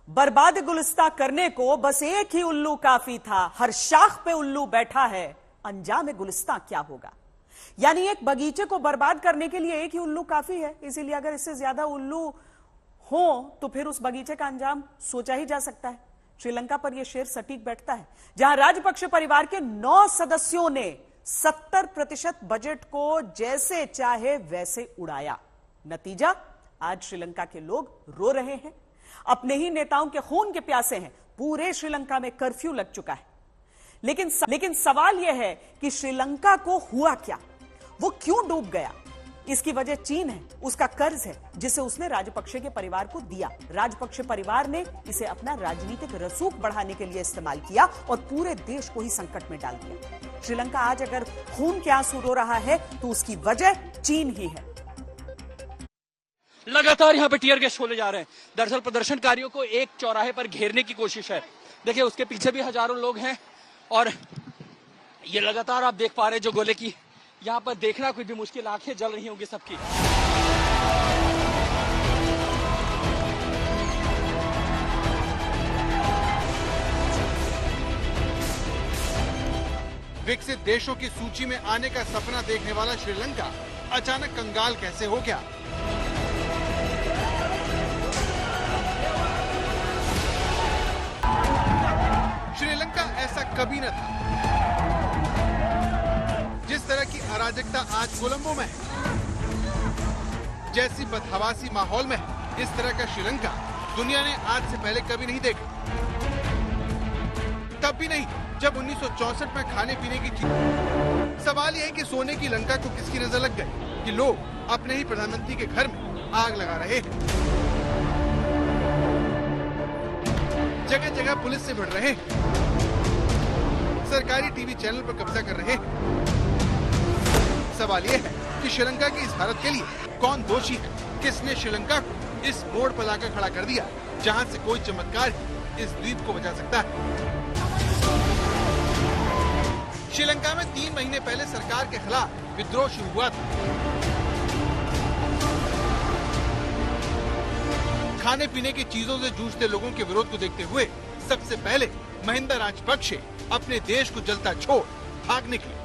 बर्बाद गुलिस्ता करने को बस एक ही उल्लू काफी था, हर शाख पे उल्लू बैठा है, अंजाम गुलिस्ता क्या होगा। यानी एक बगीचे को बर्बाद करने के लिए एक ही उल्लू काफी है, इसीलिए अगर इससे ज्यादा उल्लू हो तो फिर उस बगीचे का अंजाम सोचा ही जा सकता है। श्रीलंका पर यह शेर सटीक बैठता है, जहां राजपक्षे परिवार के 9 सदस्यों ने 70% बजट को जैसे चाहे वैसे उड़ाया। नतीजा, आज श्रीलंका के लोग रो रहे हैं, अपने ही नेताओं के खून के प्यासे हैं। पूरे श्रीलंका में कर्फ्यू लग चुका है। लेकिन सवाल यह है कि श्रीलंका को हुआ क्या, वो क्यों डूब गया। इसकी वजह चीन है, उसका कर्ज है जिसे उसने राजपक्षे के परिवार को दिया। राजपक्षे परिवार ने इसे अपना राजनीतिक रसूख बढ़ाने के लिए इस्तेमाल किया और पूरे देश को ही संकट में डाल दिया। श्रीलंका आज अगर खून के आंसू रो रहा है तो उसकी वजह चीन ही है। लगातार यहाँ पे टीयर गैस छोड़े जा रहे हैं। दरअसल प्रदर्शनकारियों को एक चौराहे पर घेरने की कोशिश है। देखिए उसके पीछे भी हजारों लोग हैं और ये लगातार आप देख पा रहे हैं जो गोले की यहाँ पर देखना कोई भी मुश्किल, आंखें जल रही होंगी सबकी। विकसित देशों की सूची में आने का सपना देखने वाला श्रीलंका अचानक कंगाल कैसे हो गया। श्रीलंका ऐसा कभी न था। जिस तरह की अराजकता आज कोलंबो में है, जैसी बदहवासी माहौल में है, इस तरह का श्रीलंका दुनिया ने आज से पहले कभी नहीं देखा। तब भी नहीं जब 1964 में खाने पीने की चीज। सवाल यह है कि सोने की लंका को किसकी नजर लग गई कि लोग अपने ही प्रधानमंत्री के घर में आग लगा रहे हैं, जगह जगह पुलिस से भिड़ रहे हैं, सरकारी टीवी चैनल पर कब्जा कर रहे हैं। सवाल यह है कि श्रीलंका की इस हालत के लिए कौन दोषी है, किसने श्रीलंका को इस मोड़ पर लाकर खड़ा कर दिया जहां से कोई चमत्कार इस द्वीप को बचा सकता है। श्रीलंका में 3 महीने पहले सरकार के खिलाफ विद्रोह शुरू हुआ था। खाने पीने की चीजों से जूझते लोगों के विरोध को देखते हुए सबसे पहले महिंदा राजपक्षे अपने देश को जलता छोड़ भाग निकले।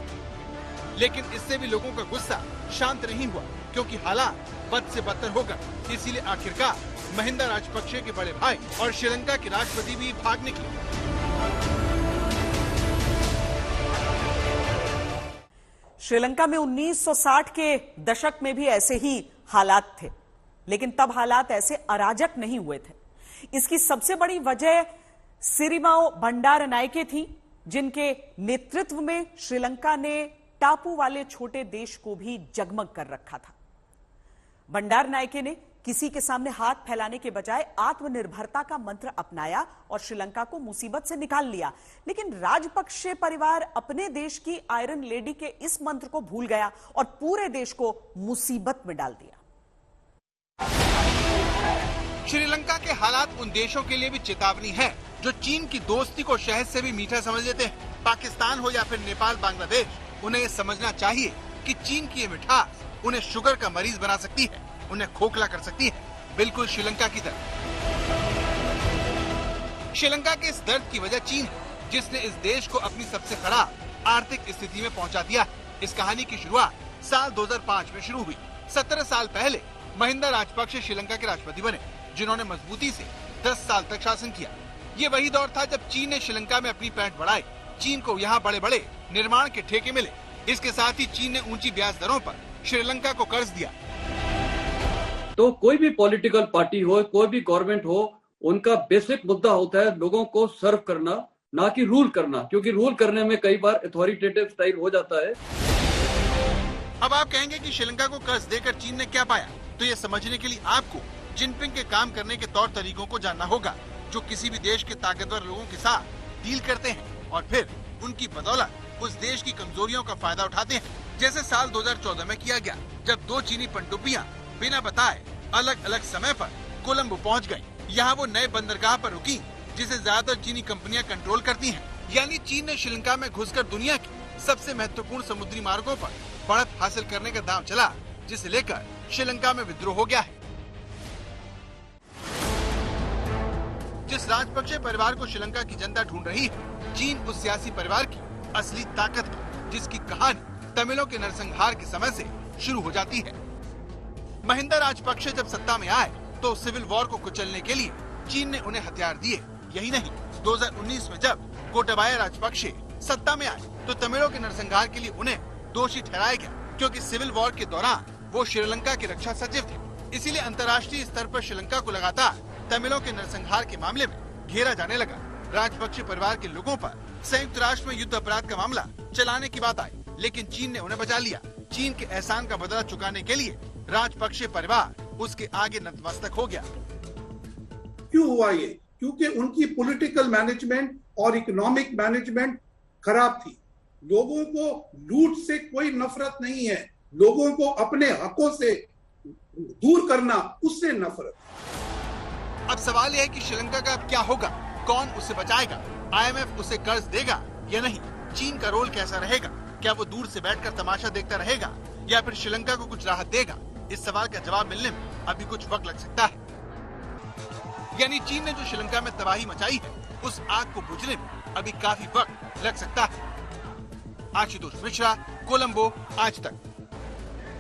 लेकिन इससे भी लोगों का गुस्सा शांत नहीं हुआ, क्योंकि हालात बद से बदतर हो गए। इसीलिए आखिरकार महिंदा राजपक्षे के बड़े भाई और श्रीलंका के राष्ट्रपति भी भाग निकले। श्रीलंका में 1960 के दशक में भी ऐसे ही हालात थे, लेकिन तब हालात ऐसे अराजक नहीं हुए थे। इसकी सबसे बड़ी वजह सिरिमाओ भंडारनायके थी, जिनके नेतृत्व में श्रीलंका ने टापू वाले छोटे देश को भी जगमग कर रखा था। भंडारनायके ने किसी के सामने हाथ फैलाने के बजाय आत्मनिर्भरता का मंत्र अपनाया और श्रीलंका को मुसीबत से निकाल लिया। लेकिन राजपक्षे परिवार अपने देश की आयरन लेडी के इस मंत्र को भूल गया और पूरे देश को मुसीबत में डाल दिया। श्रीलंका के हालात उन देशों के लिए भी चेतावनी है जो चीन की दोस्ती को शहद से भी मीठा समझ लेते हैं। पाकिस्तान हो या फिर नेपाल, बांग्लादेश, उन्हें ये समझना चाहिए कि चीन की ये मिठास उन्हें शुगर का मरीज बना सकती है, उन्हें खोखला कर सकती है, बिल्कुल श्रीलंका की तरह। श्रीलंका के इस दर्द की वजह चीन है, जिसने इस देश को अपनी सबसे खराब आर्थिक स्थिति में पहुंचा दिया। इस कहानी की शुरुआत साल 2005 में शुरू हुई। 17 साल पहले महिंदा राजपक्षे श्रीलंका के राष्ट्रपति बने, जिन्होंने मजबूती से 10 साल तक शासन किया। ये वही दौर था जब चीन ने श्रीलंका में अपनी पैठ बढ़ाई। चीन को यहाँ बड़े बड़े निर्माण के ठेके मिले। इसके साथ ही चीन ने ऊंची ब्याज दरों पर श्रीलंका को कर्ज दिया। तो कोई भी पॉलिटिकल पार्टी हो, कोई भी गवर्नमेंट हो, उनका बेसिक मुद्दा होता है लोगों को सर्व करना, ना कि रूल करना, क्योंकि रूल करने में कई बार अथॉरिटेटिव स्टाइल हो जाता है। अब आप कहेंगे कि श्रीलंका को कर्ज देकर चीन ने क्या पाया, तो ये समझने के लिए आपको जिनपिंग के काम करने के तौर तरीकों को जानना होगा, जो किसी भी देश के ताकतवर लोगों के साथ डील करते हैं और फिर उनकी बदौलत उस देश की कमजोरियों का फायदा उठाते हैं। जैसे साल 2014 में किया गया, जब 2 चीनी पनडुब्बियां बिना बताए अलग अलग समय पर कोलंबो पहुंच गईं। यहाँ वो नए बंदरगाह पर रुकी, जिसे ज्यादातर चीनी कंपनियां कंट्रोल करती हैं। यानी चीन ने श्रीलंका में घुसकर दुनिया की सबसे महत्वपूर्ण समुद्री मार्गों पर बढ़त हासिल करने का दांव चला, जिसे लेकर श्रीलंका में विद्रोह हो गया है। जिस राजपक्षे परिवार को श्रीलंका की जनता ढूंढ रही है, चीन उस सियासी परिवार की असली ताकत है, जिसकी कहानी तमिलों के नरसंहार के समय से शुरू हो जाती है। महिंदा राजपक्षे जब सत्ता में आए तो सिविल वॉर को कुचलने के लिए चीन ने उन्हें हथियार दिए। यही नहीं, 2019 में जब गोटाबाया राजपक्षे सत्ता में आए तो तमिलों के नरसंहार के लिए उन्हें दोषी ठहराया गया, क्योंकि सिविल वॉर के दौरान वो श्रीलंका के रक्षा सचिव थे। इसीलिए अंतर्राष्ट्रीय स्तर पर श्रीलंका को लगातार तमिलों के नरसंहार के मामले में घेरा जाने लगा। राजपक्षे परिवार के लोगों पर संयुक्त राष्ट्र में युद्ध अपराध का मामला चलाने की बात आई, लेकिन चीन ने उन्हें बचा लिया। चीन के एहसान का बदला चुकाने के लिए राजपक्षे परिवार उसके आगे नतमस्तक हो गया। क्यों हुआ ये? क्योंकि उनकी पॉलिटिकल मैनेजमेंट और इकोनॉमिक मैनेजमेंट खराब थी। लोगों को लूट से कोई नफरत नहीं है, लोगों को अपने हकों से दूर करना, उससे नफरत। अब सवाल यह है कि श्रीलंका का अब क्या होगा? कौन उसे बचाएगा? IMF उसे कर्ज देगा या नहीं? चीन का रोल कैसा रहेगा? क्या वो दूर से बैठकर तमाशा देखता रहेगा या फिर श्रीलंका को कुछ राहत देगा? इस सवाल का जवाब मिलने में अभी कुछ वक्त लग सकता है। यानी चीन ने जो श्रीलंका में तबाही मचाई है, उस आग को बुझने में अभी काफी वक्त लग सकता है। आशुतोष मिश्रा, कोलंबो, आज तक।